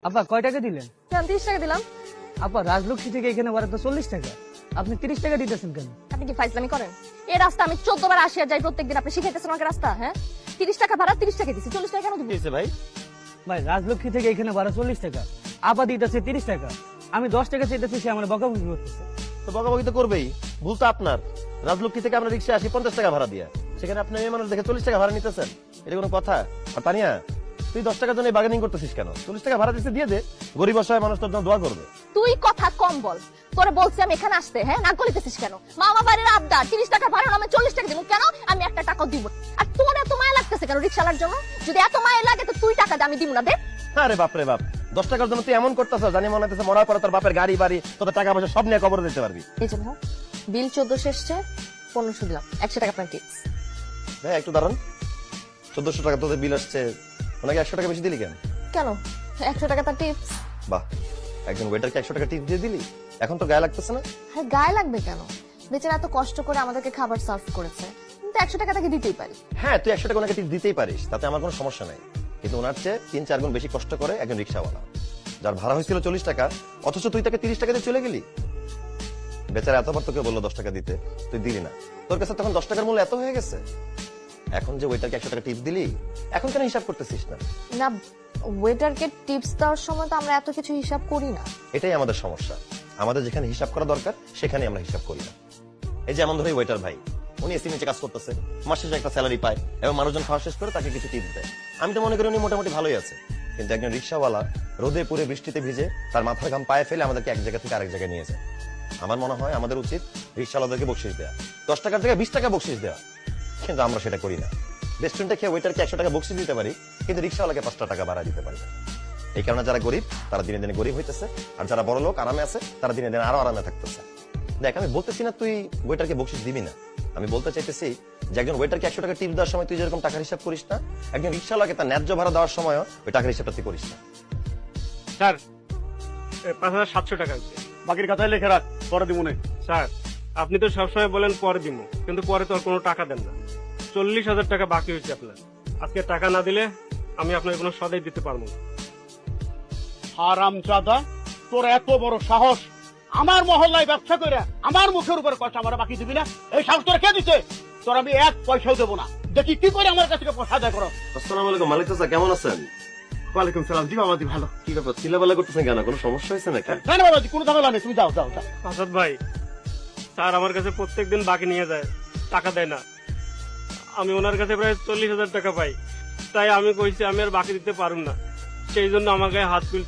আপা কয় টাকা দিলেন? 30 টাকা দিলাম। আপা রাজলক্ষ্মী থেকে এখানে ভাড়া তো 40 টাকা, আপনি 30 টাকা দিতেছেন কেন? আপনি কি ফাইজলামি করেন? এই রাস্তা আমি 14 বার আসি আর যাই প্রত্যেকদিন, আপনি শিখাইতেছেন আমাকে রাস্তা? হ্যাঁ, 30 টাকা ভাড়া, 30 টাকা দিছি, 40 টাকা কেন দিব? দিয়েছে ভাই। ভাই রাজলক্ষ্মী থেকে এখানে ভাড়া 40 টাকা, আপা দিতেছে 30 টাকা, আমি 10 টাকা চাইতেছি, সে আমার বকাবকি করতেছে। তো বকাবকি তো করবেই, ভুল তো আপনার। রাজলক্ষ্মী থেকে আমরা রিক্সা আসি 50 টাকা ভাড়া দিয়া, সেখানে আপনি মেয়ে মানুষ দেখে 40 টাকা ভাড়া নিতেছেন, এটা কোনো কথা? আর তানিয়া, তুই 10 টাকার জন্য বার্গেনিং করতেছিস কেন? 40 টাকা ভাড়া দিতে দিয়ে দে, গরিব অসহায় মানুষ তোর জন্য দোয়া করবে। তুই কথা কম বল। তোরে বলছি আমি এখানে আসতে, হ্যাঁ, না গলিতেছিস কেন? মামা বাড়ির আবদার, 30 টাকা ভাড়া আমি 40 টাকা দিব কেন? আমি একটা টাকাও দিব না। আর তোর এত মায়া লাগতেছে কেন রিক্সাওয়ালার জন্য? যদি এত মায়া লাগে তো তুই টাকা দে, আমি দিব না। দে। আরে বাপ রে বাপ, 10 টাকার জন্য তুই এমন করতেছ, জানি মনে হচ্ছে মরার পরে তোর বাপের গাড়ি বাড়ি তোর টাকা পয়সা সব নিয়ে কবর দিতে পারবি। এই যে ভাই, বিল 1400 এসছে, 1500 দিলাম, 100 টাকা আপনার টিপস। ভাই একটু দাঁড়ান, 1400 টাকা তোদের বিল আসছে, ওনাকে 100 টাকা বেশি দিলি কেন? কেন 100 টাকা তার টিপস? বাহ, একজন ওয়েটারকে 100 টাকা টিপ দিয়ে দিলি, এখন তো গায়ে লাগতেছে না? হ্যাঁ, গায়ে লাগবে কেন? বেচারা এত কষ্ট করে আমাদেরকে খাবার সার্ভ করেছে, কিন্তু 100 টাকা তাকে দিতেই পারি। হ্যাঁ, তুই 100 টাকা ওনাকে টিপ দিতেই পারিস, তাতে আমার কোনো সমস্যা নাই। কিন্তু ওনার চেয়ে 3-4 গুণ বেশি কষ্ট করে একজন রিক্সাওয়ালা, যার ভাড়া হয়েছিল 40 টাকা, অথচ তুই তাকে 30 টাকা দিয়ে চলে গেলি। বেচারা এতবার তোকে বললো 10 টাকা দিতে, তুই দিলি না। তোর কাছে তখন 10 টাকার মূল্য এত হয়ে গেছে, এখন যে ওয়েটারকে 100 টাকা টিপ দিলি, এখন কেন হিসাব করতেছিস না? না, ওয়েটারকে টিপস দেওয়ার সময় তো আমরা এত কিছু হিসাব করি না। এটাই আমাদের সমস্যা, আমাদের যেখানে হিসাব করা দরকার সেখানে আমরা হিসাব করি না। এই যে এমন ধরে ওয়েটার ভাই, উনি এসি নিচে কাজ করতেছে, মাস শেষে একটা স্যালারি পায় এবং মানুষজন খাওয়া শেষ করে তাকে কিছু টিপস দেয়। আমি তো মনে করি উনি মোটামুটি ভালোই আছে। কিন্তু একজন রিক্সাওয়ালা রোদে পুরে বৃষ্টিতে ভিজে তার মাথার ঘাম পায়ে ফেলে আমাদেরকে এক জায়গা থেকে আরেক জায়গায় নিয়ে যায়। আমার মনে হয় আমাদের উচিত রিক্সাওয়ালাদেরকে বকশিস দেওয়া, 10 টাকার জায়গায় 20 টাকা বকশিস দেওয়া, কিন্তু আমরা সেটা করি না। রেস্টুরেন্টে খেয়ে ওয়েটারকে 100 টাকা বকশিস দিতে পারি, কিন্তু রিক্সাওয়ালাকে 5 টাকা ভাড়া দিতে পারি না। এই কারণে যারা গরিব তারা দিনে দিনে গরিব হইতেছে, আর যারা বড় লোক আরামে আছে তারা দিনে দিনে আরো আরামে থাকতেছে। দেখ, আমি বলতেছি না তুই ওয়েটারকে বকশিস দিবি না, আমি বলতে চাইতেছি যে একজন ওয়েটারকে 100 টাকা টিপ দেওয়ার সময় তুই যেরকম টাকার হিসাব করিস না, একজন রিক্সাওয়ালাকে তার ন্যায্য ভাড়া দেওয়ার সময় ওই টাকার হিসাবটা তুই করিস না। স্যার 5700 টাকা হচ্ছে। বাকির কথাই লিখে রাখ, পরে দিব না। স্যার আপনি তো সবসময় বলেন পরে দিব, কিন্তু পরে তো আর কোনো টাকা দেন না। 40,000 টাকা বাকি হয়েছে আপনার। আজকে টাকা না দিলে আমি আপনার কোনো সদাই দিতে পারবো না। হারামজাদা, তোর এত বড় সাহস, আমার মহল্লায় ব্যবসা করে আমার মুখের উপর কথা আমার বাকি দিবি না? এই সাহস তোর কে দিছে? তোর আমি 1 পয়সাও দেবো না। দেখি কি করে আমার কাছ থেকে পয়সা আদায় করো। আসসালামু আলাইকুম মালিক চাচা, কেমন আছেন? ওয়ালাইকুম সালাম। জি বাবাজি, ভালো। কি ব্যাপার চিল্লাপাল্লা করতেছেন কেন? কোনো সমস্যা হয়েছে নাকি? না না বাবাজি, কোনো ঝামেলা নেই, তুমি যাও যাও যাও। আসাদ ভাই, স্যার আমার কাছে প্রত্যেকদিন বাকি নিয়ে যায়, টাকা দেয় না। আমি ওনার কাছে প্রায় 40,000 টাকা পাই, তাই আমি কইছি আমি আর বাকি দিতে পারুম না, সেই জন্য আমার গায়ে হাত তুলছে।